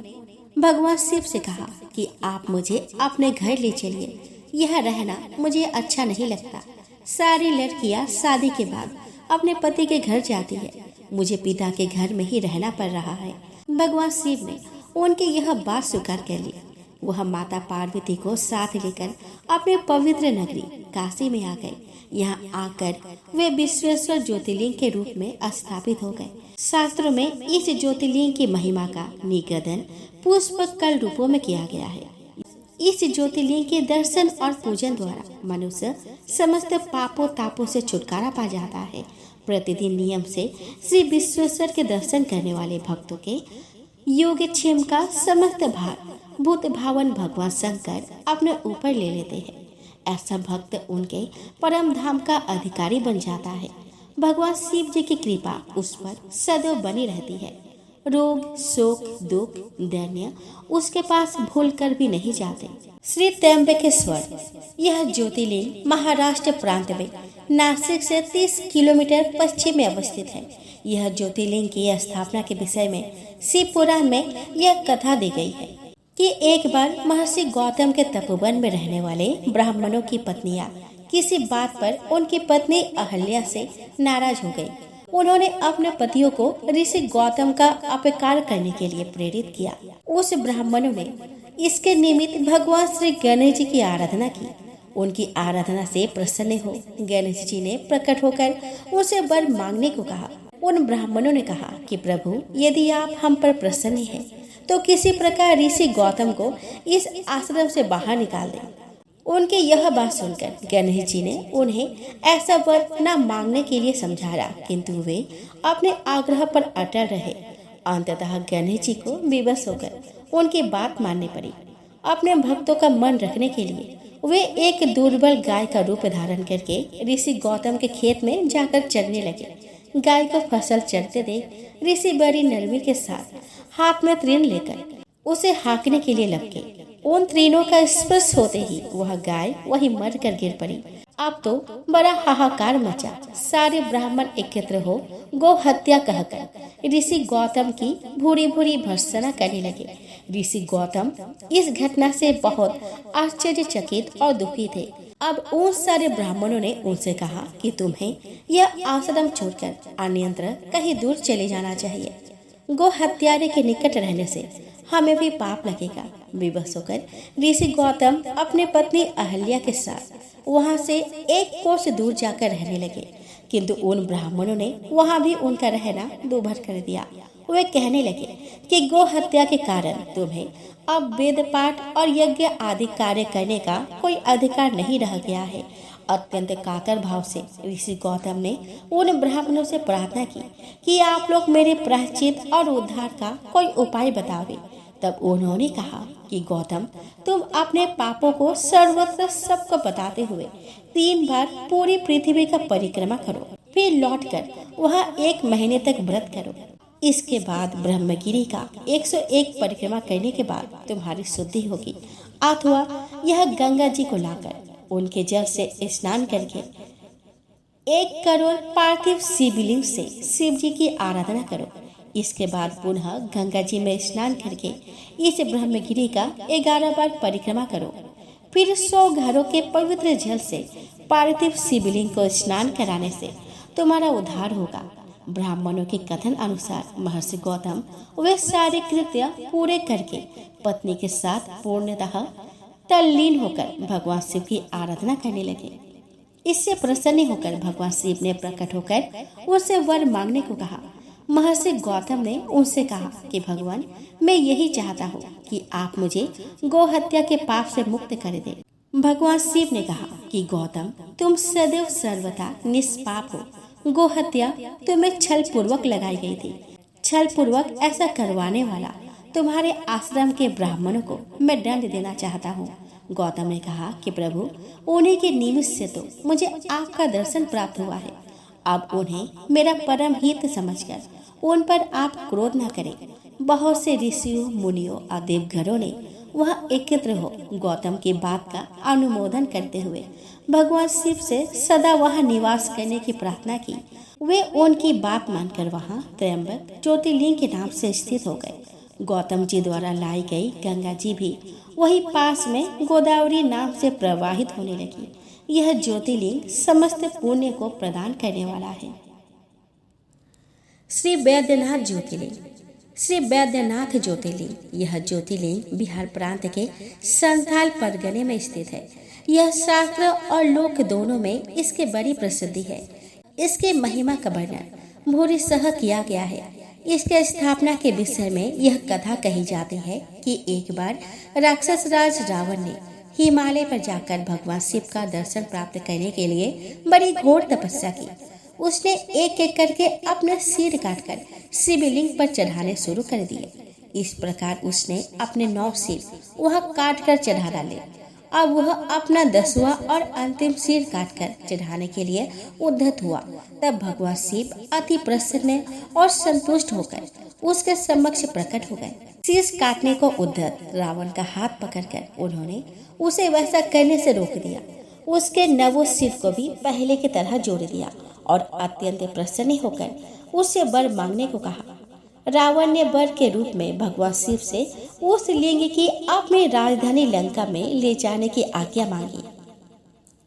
Speaker 1: भगवान शिव से कहा कि आप मुझे अपने घर ले चलिए, यह रहना मुझे अच्छा नहीं लगता। सारी लड़कियां शादी के बाद अपने पति के घर जाती है, मुझे पिता के घर में ही रहना पड़ रहा है। भगवान शिव ने उनकी यह बात स्वीकार कर ली। वह माता पार्वती को साथ लेकर अपने पवित्र नगरी काशी में आ गए। यहाँ आकर वे विश्वेश्वर ज्योतिर्लिंग के रूप में स्थापित हो गए। शास्त्रों में इस ज्योतिर्लिंग की महिमा का निगदन पुष्प कल रूपों में किया गया है। इस ज्योतिर्लिंग के दर्शन और पूजन द्वारा मनुष्य समस्त पापों तापों से छुटकारा पा जाता है। प्रतिदिन नियम से श्री विश्वेश्वर के दर्शन करने वाले भक्तों के योगक्षेम का समस्त भार भूत भावन भगवान शंकर अपने ऊपर ले लेते हैं। ऐसा भक्त उनके परम धाम का अधिकारी बन जाता है। भगवान शिव जी की कृपा उस पर सदैव बनी रहती है। रोग, शोक, दुख, दैन्य उसके पास भूल कर भी नहीं जाते। श्री त्र्यंबकेश्वर यह ज्योतिर्लिंग महाराष्ट्र प्रांत में नासिक से 30 किलोमीटर पश्चिम में अवस्थित है। यह ज्योतिर्लिंग की स्थापना के विषय में शिव पुराण में यह कथा दी गई है कि एक बार महर्षि गौतम के तपोवन में रहने वाले ब्राह्मणों की पत्नियां किसी बात पर उनकी पत्नी अहल्या से नाराज हो गई। उन्होंने अपने पतियों को ऋषि गौतम का अपकार करने के लिए प्रेरित किया। उस ब्राह्मणों ने इसके निमित्त भगवान श्री गणेश जी की आराधना की। उनकी आराधना से प्रसन्न हो गणेश जी ने प्रकट होकर उनसे वर मांगने को कहा। उन ब्राह्मणों ने कहा कि प्रभु, यदि आप हम पर प्रसन्न हैं तो किसी प्रकार ऋषि गौतम को इस आश्रम से बाहर निकाल दें। उनके यह बात सुनकर गणेश जी ने उन्हें ऐसा वर न मांगने के लिए समझाया, किंतु वे अपने आग्रह पर अटल रहे। अंततः गणेश जी को विवश होकर उनकी बात माननी पड़ी। अपने भक्तों का मन रखने के लिए वे एक दुर्बल गाय का रूप धारण करके ऋषि गौतम के खेत में जाकर चरने लगे। गाय को फसल चरते देख ऋषि बड़ी नरमी के साथ हाथ में तृण लेकर उसे हाँकने के लिए लग गए। उन तृणों का स्पर्श होते ही वह गाय वहीं मर कर गिर पड़ी। अब तो बड़ा हाहाकार मचा। सारे ब्राह्मण एकत्र हो गो हत्या कहकर ऋषि गौतम की भूरी भूरी भर्त्सना करने लगे। ऋषि गौतम इस घटना से बहुत आश्चर्यचकित और दुखी थे। अब उन सारे ब्राह्मणों ने उनसे कहा कि तुम्हें यह आश्रम छोड़कर अन्यत्र कहीं दूर चले जाना चाहिए। गो हत्यारे के निकट रहने से हमें भी पाप लगेगा। विवश होकर ऋषि गौतम अपने पत्नी अहल्या के साथ वहां से एक कोस दूर जाकर रहने लगे, किंतु उन ब्राह्मणों ने वहां भी उनका रहना दूभर कर दिया। वे कहने लगे कि गो हत्या के कारण तुम्हें अब वेद पाठ और यज्ञ आदि कार्य करने का कोई अधिकार नहीं रह गया है। अत्यंत कातर भाव से ऋषि गौतम ने उन ब्राह्मणों से प्रार्थना की कि आप लोग मेरे प्रायश्चित और उद्धार का कोई उपाय बतावे। तब उन्होंने कहा कि गौतम, तुम अपने पापों को सर्वत्र सबको बताते हुए 3 बार पूरी पृथ्वी का परिक्रमा करो, फिर लौटकर वहाँ 1 महीने तक व्रत करो। इसके बाद ब्रह्मगिरी का 101 परिक्रमा करने के बाद तुम्हारी शुद्धि होगी। अथवा यह गंगा जी को लाकर उनके जल से स्नान करके 1 करोड़ पार्थिव शिवलिंग से शिव जी की आराधना करो। इसके बाद पुनः गंगा जी में स्नान करके इस ब्रह्मगिरी का 11 बार परिक्रमा करो। फिर 100 घरों के पवित्र जल से पार्थिव शिवलिंग को स्नान कराने से तुम्हारा उद्धार होगा। ब्राह्मणों के कथन अनुसार महर्षि गौतम वे सारे कृत्य पूरे करके पत्नी के साथ पूर्णतः तल्लीन होकर भगवान शिव की आराधना करने लगे। इससे प्रसन्न होकर भगवान शिव ने प्रकट होकर उनसे वर मांगने को कहा। महर्षि गौतम ने उनसे कहा कि भगवान, मैं यही चाहता हूँ कि आप मुझे गौ हत्या के पाप से मुक्त कर दें। भगवान शिव ने कहा कि गौतम, तुम सदैव सर्वथा निष्पाप हो। गौ हत्या तुम्हें छल पूर्वक लगाई गई थी। छल पूर्वक ऐसा करवाने वाला तुम्हारे आश्रम के ब्राह्मणों को मैं दंड देना चाहता हूँ। गौतम ने कहा कि प्रभु, उन्हीं के निमित्त से तो मुझे आपका दर्शन प्राप्त हुआ है। अब उन्हें मेरा परम हित समझकर उन पर आप क्रोध न करें। बहुत से ऋषियों, मुनियों और देवघरों ने वह एकत्र हो गौतम की बात का अनुमोदन करते हुए भगवान शिव से सदा वहां निवास करने की प्रार्थना की। वे उनकी बात मानकर वहां त्रयंबक ज्योतिर्लिंग के नाम से स्थित हो गए। गौतम जी द्वारा लाई गई गंगा जी भी वही पास में गोदावरी नाम से प्रवाहित होने लगी। यह ज्योतिर्लिंग समस्त पुण्य को प्रदान करने वाला है। श्री बैद्यनाथ ज्योतिर्लिंग। श्री बैद्यनाथ ज्योतिर्लिंग यह ज्योतिर्लिंग बिहार प्रांत के संथाल परगने में स्थित है। यह शास्त्र और लोक दोनों में इसकी बड़ी प्रसिद्धि है। इसके महिमा का वर्णन भूरि सह किया गया है। इसके स्थापना के विषय में यह कथा कही जाती है कि एक बार राक्षस राज रावण ने हिमालय पर जाकर भगवान शिव का दर्शन प्राप्त करने के लिए बड़ी घोर तपस्या की। उसने एक एक करके अपने सिर काटकर शिवलिंग पर चढ़ाने शुरू कर दिए। इस प्रकार उसने अपने 9 सिर वह काटकर चढ़ा डाले। अब वह अपना 10वां और अंतिम सिर काटकर चढ़ाने के लिए उद्धत हुआ। तब भगवान शिव अति प्रसन्न और संतुष्ट होकर उसके समक्ष प्रकट हो गए। शीश काटने को उद्धत रावण का हाथ पकड़कर उन्होंने उसे वैसा करने से रोक दिया। उसके 9 सिर को भी पहले की तरह जोड़ दिया और अत्यंत प्रसन्न होकर उससे वर मांगने को कहा। रावण ने वर के रूप में भगवान शिव से उस लिंग की अपनी राजधानी लंका में ले जाने की आज्ञा मांगी।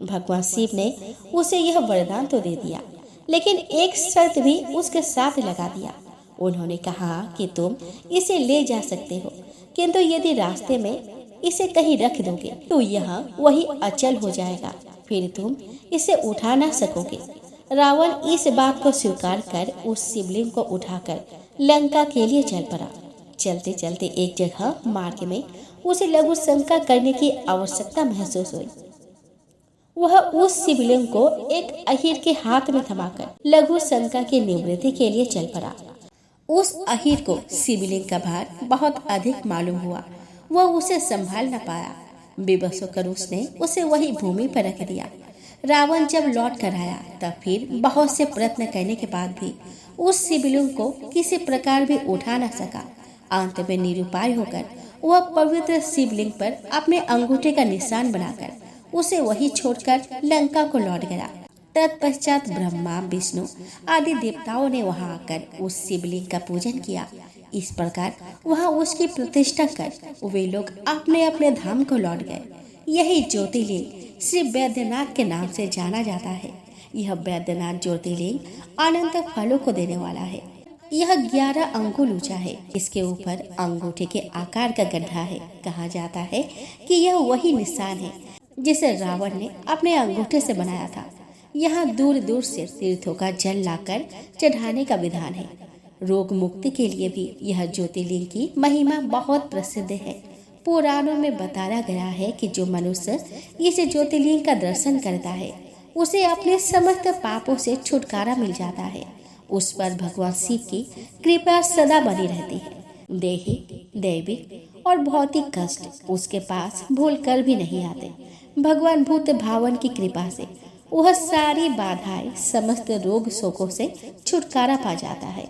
Speaker 1: भगवान शिव ने उसे यह वरदान तो दे दिया, लेकिन एक शर्त भी उसके साथ लगा दिया। उन्होंने कहा कि तुम इसे ले जा सकते हो, किंतु यदि रास्ते में इसे कहीं रख दोगे तो यह वही अचल हो जाएगा, फिर तुम इसे उठा ना सकोगे। रावण इस बात को स्वीकार कर उस शिवलिंग को उठाकर लंका के लिए चल पड़ा। चलते चलते एक जगह मार्ग में उसे लघु शंका करने की आवश्यकता महसूस हुई। वह उस शिवलिंग को एक अहीर के हाथ में थमाकर लघु शंका की निवृत्ति के लिए चल पड़ा। उस अहीर को शिवलिंग का भार बहुत अधिक मालूम हुआ। वह उसे संभाल न पाया। बेबस होकर उसने उसे वही भूमि पर रख दिया। रावण जब लौट कर आया तब फिर बहुत से प्रयत्न करने के बाद भी उस शिवलिंग को किसी प्रकार भी उठा न सका। अंत में निरुपाय होकर वह पवित्र शिवलिंग पर अपने अंगूठे का निशान बनाकर उसे वही छोड़कर लंका को लौट गया। तत्पश्चात ब्रह्मा, विष्णु आदि देवताओं ने वहां आकर उस शिवलिंग का पूजन किया। इस प्रकार वहां उसकी प्रतिष्ठा कर वे लोग अपने अपने धाम को लौट गए। यही ज्योतिर्लिंग श्री वैद्यनाथ के नाम से जाना जाता है। यह वैद्यनाथ ज्योतिर्लिंग अनंत फलों को देने वाला है। यह 11 अंगुल ऊंचा है। इसके ऊपर अंगूठे के आकार का गड्ढा है। कहा जाता है कि यह वही निशान है जिसे रावण ने अपने अंगूठे से बनाया था। यहाँ दूर दूर से तीर्थों का जल लाकर चढ़ाने का विधान है। रोग मुक्ति के लिए भी यह ज्योतिर्लिंग की महिमा बहुत प्रसिद्ध है। पुराणों में बताया गया है कि जो मनुष्य इस ज्योतिर्लिंग का दर्शन करता है उसे अपने समस्त पापों से छुटकारा मिल जाता है। उस पर भगवान शिव की कृपा सदा बनी रहती है। देही, दैविक और भौतिक कष्ट उसके पास भूल कर भी नहीं आते। भगवान भूत भावन की कृपा से वह सारी बाधाएं, समस्त रोग शोकों से छुटकारा पा जाता है।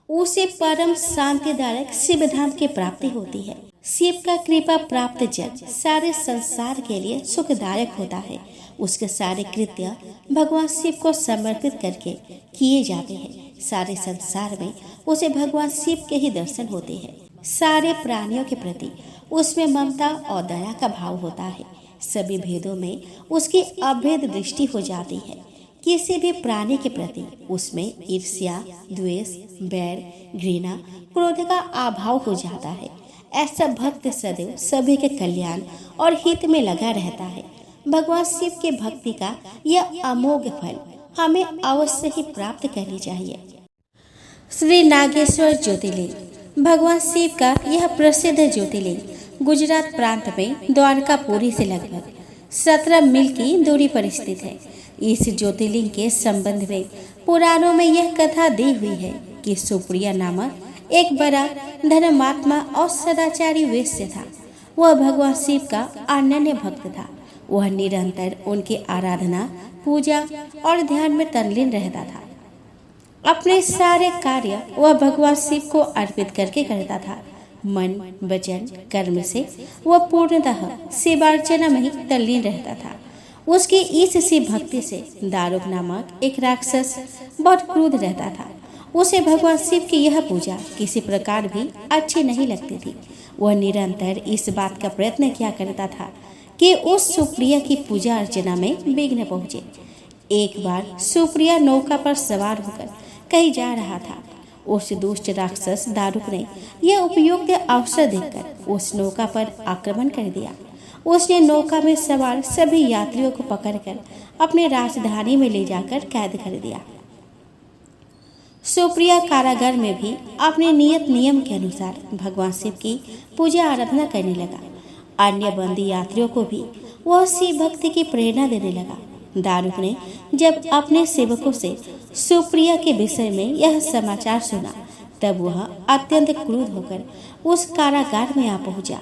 Speaker 1: उसे परम शांतिदायक शिवधाम की प्राप्ति होती है। शिव का कृपा प्राप्त जन सारे संसार के लिए सुखदायक होता है। उसके सारे कृत्य भगवान शिव को समर्पित करके किए जाते हैं। सारे संसार में उसे भगवान शिव के ही दर्शन होते हैं। सारे प्राणियों के प्रति उसमें ममता और दया का भाव होता है। सभी भेदों में उसकी अभेद दृष्टि हो जाती है। किसी भी प्राणी के प्रति उसमें ईर्ष्या, द्वेष, बैर, घृणा, क्रोध का अभाव हो जाता है। ऐसा भक्त सदैव सभी के कल्याण और हित में लगा रहता है। भगवान शिव के भक्ति का यह अमोघ फल हमें अवश्य ही प्राप्त करनी चाहिए। श्री नागेश्वर ज्योतिर्लिंग भगवान शिव का यह प्रसिद्ध ज्योतिर्लिंग गुजरात प्रांत में द्वारकापुरी से लगभग 17 मील की दूरी पर स्थित है। इस ज्योतिर्लिंग के संबंध में पुराणों में यह कथा दी हुई है कि सुप्रिया नामक एक बड़ा धर्मात्मा और सदाचारी वैश्य था। वह भगवान शिव का अनन्य भक्त था। वह निरंतर उनकी आराधना, पूजा और ध्यान में तल्लीन रहता था। अपने सारे कार्य वह भगवान शिव को अर्पित करके करता था। मन, वचन, कर्म से वह पूर्णतः शिवार्चना में ही तल्लीन रहता था। उसकी इस सी भक्ति से दारुक नामक एक राक्षस बहुत क्रोध रहता था। उसे भगवान शिव की यह पूजा किसी प्रकार भी अच्छी नहीं लगती थी। वह निरंतर इस बात का प्रयत्न किया करता था कि उस सुप्रिया की पूजा अर्चना में विघ्न पहुंचे। एक बार सुप्रिया नौका पर सवार होकर कहीं जा रहा था। उस दुष्ट राक्षस दारुक ने यह उपयुक्त अवसर देखकर उस नौका पर आक्रमण कर दिया। उसने नौका में सवार सभी यात्रियों को पकड़कर अपने राजधानी में ले जाकर कैद कर दिया। सुप्रिया कारागार में भी अपने नियत नियम के अनुसार भगवान शिव की पूजा आराधना करने लगा। अन्य बंदी यात्रियों को भी वह शिव भक्ति की प्रेरणा देने लगा। दारुक ने जब अपने सेवकों से सुप्रिया के विषय में यह समाचार सुना, तब वह अत्यंत क्रुद्ध होकर उस कारागार में आ पहुंचा।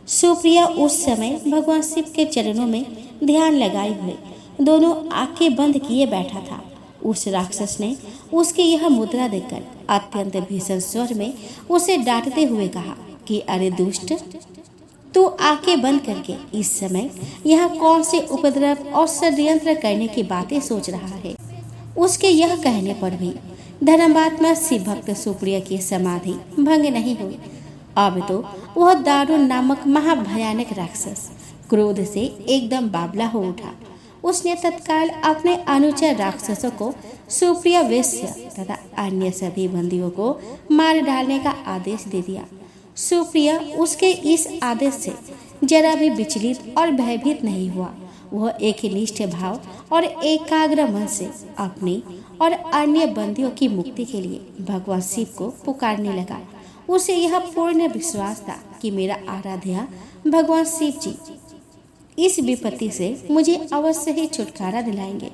Speaker 1: सुप्रिया उस समय भगवान शिव के चरणों में ध्यान लगाए हुए दोनों आंखें बंद किए बैठा था। उस राक्षस ने उसकी यह मुद्रा देखकर अत्यंत भीषण स्वर में उसे डांटते हुए कहा कि अरे दुष्ट, तू आंखें बंद करके इस समय यहाँ कौन से उपद्रव और षड्यंत्र करने की बातें सोच रहा है। उसके यह कहने पर भी धर्मात्मा शिव भक्त सुप्रिया की समाधि भंग नहीं हुई। अब तो वह दारुण नामक महाभयानक राक्षस क्रोध से एकदम बावला हो उठा। उसने तत्काल अपने अनुचर राक्षसों को सुप्रिया वैश्य तथा अन्य सभी बंदियों को मार डालने का आदेश दे दिया। सुप्रिया उसके इस आदेश से जरा भी विचलित और भयभीत नहीं हुआ। वह एक निष्ठ भाव और एकाग्र मन से अपनी और अन्य बंदियों की मुक्ति के लिए भगवान शिव को पुकारने लगा। उसे यह पूर्ण विश्वास था कि मेरा आराध्य भगवान शिव जी इस विपत्ति से मुझे अवश्य ही छुटकारा दिलाएंगे।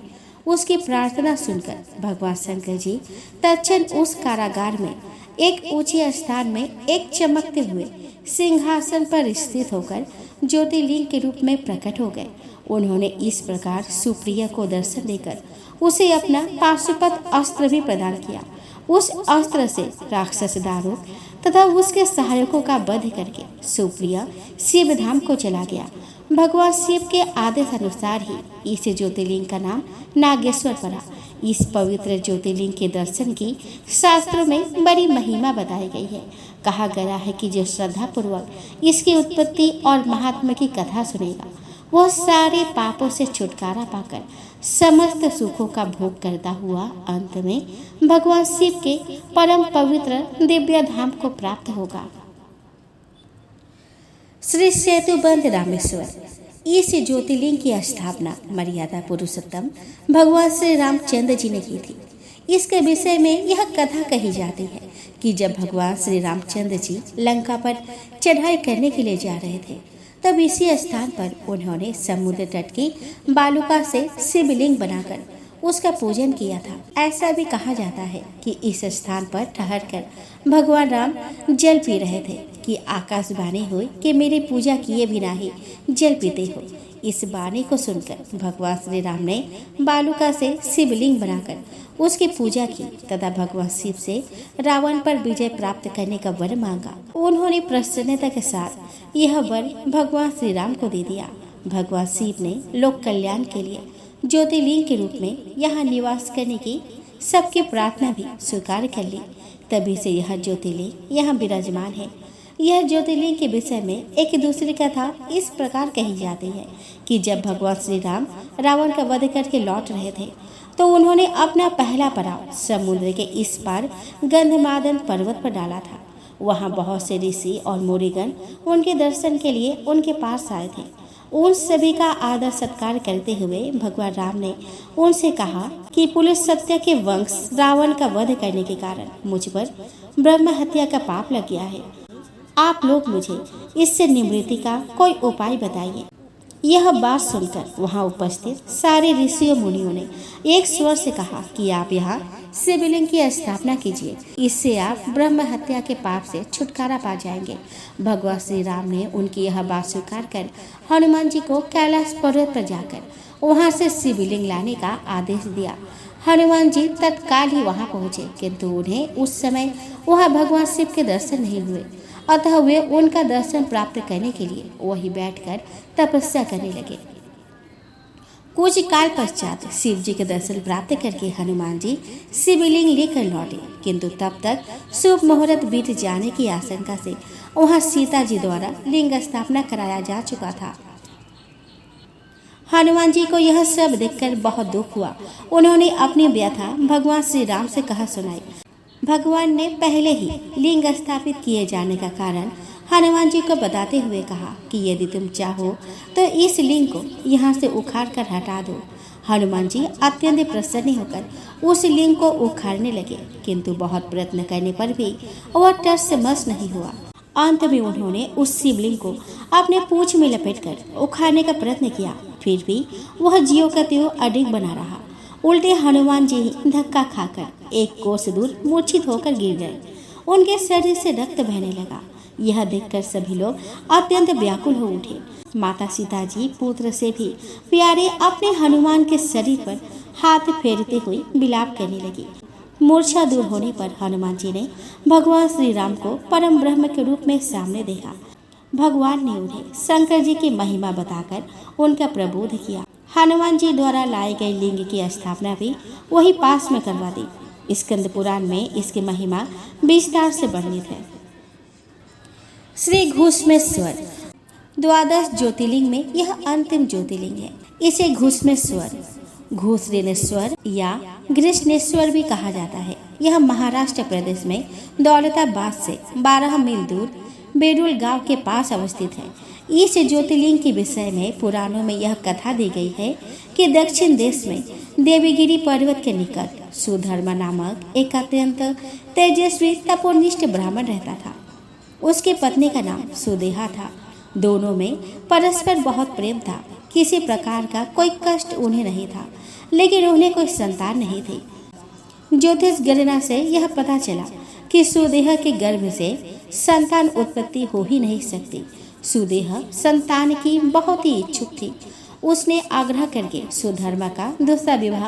Speaker 1: उसकी प्रार्थना सुनकर भगवान शंकर जी तत्क्षण उस कारागार में एक ऊंचे स्थान में एक चमकते हुए सिंहासन पर स्थित होकर ज्योतिर्लिंग के रूप में प्रकट हो गए। उन्होंने इस प्रकार सुप्रिया को दर्शन देकर उसे अपना पाशुपत अस्त्र भी प्रदान किया। उस अस्त्र से राक्षस दारुक तथा उसके सहायकों का वध करके सुप्रिया शिवधाम को चला गया। भगवान शिव के आदेश अनुसार ही इस ज्योतिर्लिंग का नाम नागेश्वर पड़ा। इस पवित्र ज्योतिर्लिंग के दर्शन की शास्त्रों में बड़ी महिमा बताई गई है। कहा गया है कि जो श्रद्धा पूर्वक इसकी उत्पत्ति और महात्मा की कथा सुनेगा, वह सारे पापों से छुटकारा पाकर समस्त सुखों का भोग करता हुआ अंत में भगवान शिव के परम पवित्र दिव्य धाम को प्राप्त होगा। श्री सेतुबंध रामेश्वर। इस ज्योतिर्लिंग की स्थापना मर्यादा पुरुषोत्तम भगवान श्री रामचंद्र जी ने की थी। इसके विषय में यह कथा कही जाती है कि जब भगवान श्री रामचंद्र जी लंका पर चढ़ाई करने के लिए जा रहे थे, तब इसी स्थान पर उन्होंने समुद्र तट की बालुका से शिवलिंग बनाकर उसका पूजन किया था। ऐसा भी कहा जाता है कि इस स्थान पर ठहरकर भगवान राम जल पी रहे थे कि आकाशवाणी हुई कि मेरी पूजा किए बिना ही जल पीते हो। इस वाणी को सुनकर भगवान श्री राम ने बालुका से शिवलिंग बनाकर उसकी पूजा की तथा भगवान शिव से रावण पर विजय प्राप्त करने का वर मांगा। उन्होंने प्रसन्नता के साथ यह वर भगवान श्री राम को दे दिया। भगवान शिव ने लोक कल्याण के लिए ज्योतिर्लिंग के रूप में यहाँ निवास करने की सबकी प्रार्थना भी स्वीकार कर ली। तभी से यह ज्योतिर्लिंग यहाँ विराजमान है। यह ज्योतिर्लिंग के विषय में एक दूसरी कथा इस प्रकार कही जाती है कि जब भगवान श्री राम रावण का वध करके लौट रहे थे, तो उन्होंने अपना पहला पड़ाव समुद्र के इस पार गंधमादन पर्वत पर डाला था। वहाँ बहुत से ऋषि और मुनिगण उनके दर्शन के लिए उनके पास आए थे। उन सभी का आदर सत्कार करते हुए भगवान राम ने उनसे कहा कि पुलिस सत्य के वंश रावण का वध करने के कारण मुझ पर ब्रह्म हत्या का पाप लग गया है। आप लोग मुझे इससे निवृत्ति का कोई उपाय बताइए। यह बात सुनकर वहां उपस्थित सारे ऋषियों मुनियों ने एक स्वर से कहा कि आप यहाँ शिवलिंग की स्थापना कीजिए, इससे आप ब्रह्म हत्या के पाप से छुटकारा पा जाएंगे। भगवान श्री राम ने उनकी यह बात स्वीकार कर हनुमान जी को कैलाश पर्वत पर जाकर वहां से शिवलिंग लाने का आदेश दिया। हनुमान जी तत्काल ही वहां पहुंचे, किंतु उन्हें उस समय वहां भगवान शिव के दर्शन नहीं हुए। अतः वे उनका दर्शन प्राप्त करने के लिए वहीं बैठकर तपस्या करने लगे। कुछ काल पश्चात शिव जी के दर्शन प्राप्त करके हनुमान जी शिवलिंग लेकर लौटे, किंतु तब तक शुभ मुहूर्त बीत जाने की आशंका से वहां सीता जी द्वारा लिंग स्थापना कराया जा चुका था। हनुमान जी को यह सब देखकर बहुत दुख हुआ। उन्होंने अपनी व्यथा भगवान श्री राम से कहा सुनाई। भगवान ने पहले ही लिंग स्थापित किए जाने का कारण हनुमान जी को बताते हुए कहा कि यदि तुम चाहो तो इस लिंग को यहाँ से उखाड़ कर हटा दो। हनुमान जी अत्यंत प्रसन्न होकर उस लिंग को उखाड़ने लगे, किंतु बहुत प्रयत्न करने पर भी वह टस से मस नहीं हुआ। अंत में उन्होंने उस शिवलिंग को अपने पूंछ में लपेटकर उखाड़ने का प्रयत्न किया, फिर भी वह ज्यों का त्यों अडिग बना रहा। उल्टे हनुमान जी धक्का खाकर एक कोस दूर मूर्छित होकर गिर गए। उनके शरीर से रक्त बहने लगा। यह देखकर सभी लोग अत्यंत व्याकुल हो उठे। माता सीता जी पुत्र से भी प्यारे अपने हनुमान के शरीर पर हाथ फेरते हुए विलाप करने लगी। मूर्छा दूर होने पर हनुमान जी ने भगवान श्री राम को परम ब्रह्म के रूप में सामने देखा। भगवान ने उन्हें शंकर जी की महिमा बताकर उनका प्रबोध किया। हनुमान जी द्वारा लाए गए लिंग की स्थापना भी वही पास में करवा दी। स्कंद पुराण में इसकी महिमा विस्तार से वर्णित है। श्री घुष्मेश्वर द्वादश ज्योतिर्लिंग में यह अंतिम ज्योतिर्लिंग है। इसे घुष्मेश्वर, घुष्रेश्वर या घृष्णेश्वर भी कहा जाता है। यह महाराष्ट्र प्रदेश में दौलताबाद से 12 मील दूर बेडुल गांव के पास अवस्थित है। इस ज्योतिर्लिंग के विषय में पुराणों में यह कथा दी गई है कि दक्षिण देश में देवगिरी पर्वत के निकट सुधर्मा नामक एक अत्यंत तेजस्वी तपोनिष्ठ ब्राह्मण रहता था। उसकी पत्नी का नाम सुदेहा था। दोनों में परस्पर बहुत प्रेम था। किसी प्रकार का कोई कष्ट उन्हें नहीं था, लेकिन उन्हें कोई संतान नहीं थी। ज्योतिष गणना से यह पता चला कि सुदेहा के गर्भ से संतान उत्पत्ति हो ही नहीं सकती। सुदेहा संतान की बहुत ही इच्छुक थी। उसने आग्रह करके सुधर्मा का दूसरा विवाह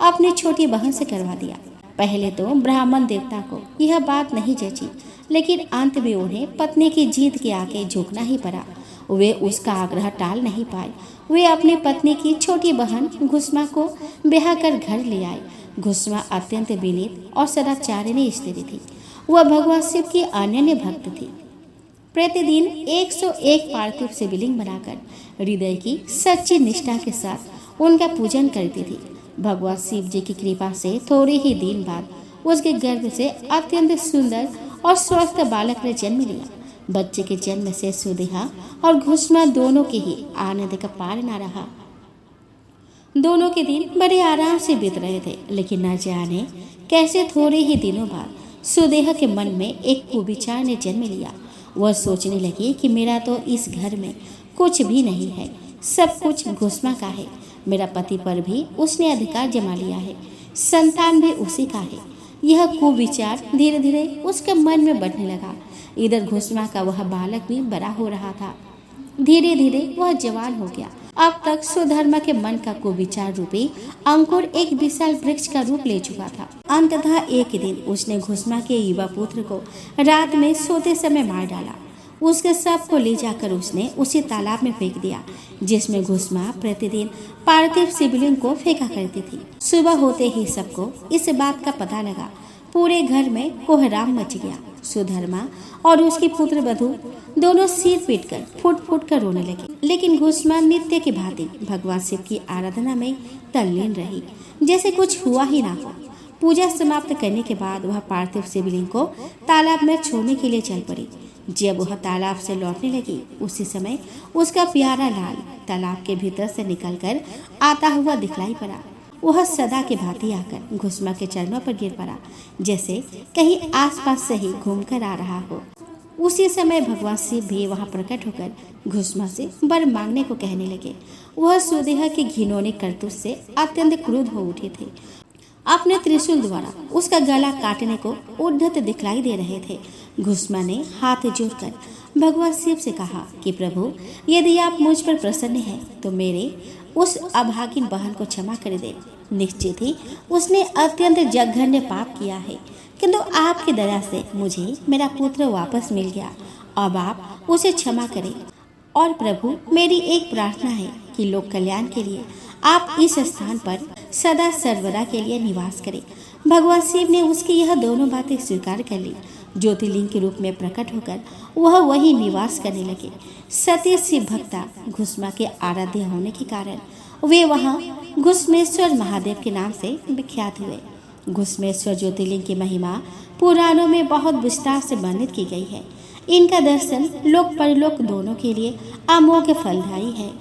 Speaker 1: अपनी छोटी बहन से करवा दिया। पहले तो ब्राह्मण देवता को यह बात नहीं जची, लेकिन अंत में उन्हें पत्नी की जीत के आगे झुकना ही पड़ा। वे उसका आग्रह टाल नहीं पाए। वे अपनी पत्नी की छोटी बहन घुस्मा को ब्याह कर घर ले आए। घुस्मा अत्यंत विनीत और सदाचारिणी स्त्री थी। वह भगवान शिव की अनन्य भक्त थी। प्रतिदिन 101 पार्थिव शिवलिंग बनाकर हृदय की सच्ची निष्ठा के साथ उनका पूजन करती थी। भगवान शिव जी की कृपा से थोड़े ही दिन बाद उसके गर्भ से अत्यंत सुंदर और स्वस्थ बालक ने जन्म लिया। बच्चे के जन्म से सुदेहा और घुस्मा दोनों के ही आनंद का पार न रहा। दोनों के दिन बड़े आराम से बीत रहे थे, लेकिन न जाने कैसे थोड़े ही दिनों बाद सुदेहा के मन में एक कुविचार ने जन्म लिया। वह सोचने लगी कि मेरा तो इस घर में कुछ भी नहीं है, सब कुछ घुस्मा का है। मेरा पति पर भी उसने अधिकार जमा लिया है, संतान भी उसी का है। यह कुविचार धीरे धीरे उसके मन में बढ़ने लगा। इधर घुस्मा का वह बालक भी बड़ा हो रहा था। धीरे धीरे वह जवान हो गया। अब तक सुधर्मा के मन का कुविचार रूपी अंकुर एक विशाल वृक्ष का रूप ले चुका था। अंततः एक दिन उसने घुस्मा के युवा पुत्र को रात में सोते समय मार डाला। उसके शव को ले जाकर उसने उसी तालाब में फेंक दिया जिसमें घुस्मा प्रतिदिन पार्थिव शिवलिंग को फेंका करती थी। सुबह होते ही सबको इस बात का पता लगा। पूरे घर में कोहराम मच गया। सुधर्मा और उसकी पुत्र वधू दोनों सिर पीटकर फुट फुट कर रोने लगे। लेकिन घुस्मा नित्य की भांति भगवान शिव की आराधना में तल्लीन रही, जैसे कुछ हुआ ही ना हो। पूजा समाप्त करने के बाद वह पार्थिव शिवलिंग को तालाब में छोड़ने के लिए चल पड़ी। जब वह तालाब से लौटने लगी, उसी समय उसका प्यारा लाल तालाब के भीतर से निकलकर आता हुआ दिखलाई पड़ा। वह सदा के भांति आकर घुस्मा के चरणों पर गिर पड़ा, जैसे कहीं आसपास से ही घूमकर आ रहा हो। उसी समय भगवान शिव भी वहां प्रकट होकर घुस्मा से वर मांगने को कहने लगे। वह सुदेहा के घिनौनी करतूत से अत्यंत क्रुद्ध हो उठे थे। अपने त्रिशूल द्वारा उसका गला काटने को उद्धत दिखलाई दे रहे थे। घुस्मा ने हाथ जोड़कर भगवान शिव से कहा कि प्रभु, यदि आप मुझ पर प्रसन्न हैं तो मेरे उस अभागिन बहन को क्षमा कर दे। निश्चित ही उसने अत्यंत जघन्य पाप किया है, किंतु आपकी दया से मुझे मेरा पुत्र वापस मिल गया। अब आप उसे क्षमा करें। और प्रभु, मेरी एक प्रार्थना है कि लोक कल्याण के लिए आप इस स्थान पर सदा सर्वदा के लिए निवास करें। भगवान शिव ने उसकी यह दोनों बातें स्वीकार कर ली। ज्योतिर्लिंग के रूप में प्रकट होकर वह वही निवास करने लगे। सत्य शिव भक्ता घुस्मा के आराध्य होने के कारण वे वहाँ घुस्मेश्वर महादेव के नाम से विख्यात हुए। घुस्मेश्वर ज्योतिर्लिंग की महिमा पुराणों में बहुत विस्तार से वर्णित की गई है। इनका दर्शन लोक परलोक दोनों के लिए अमोघ फलदायी है।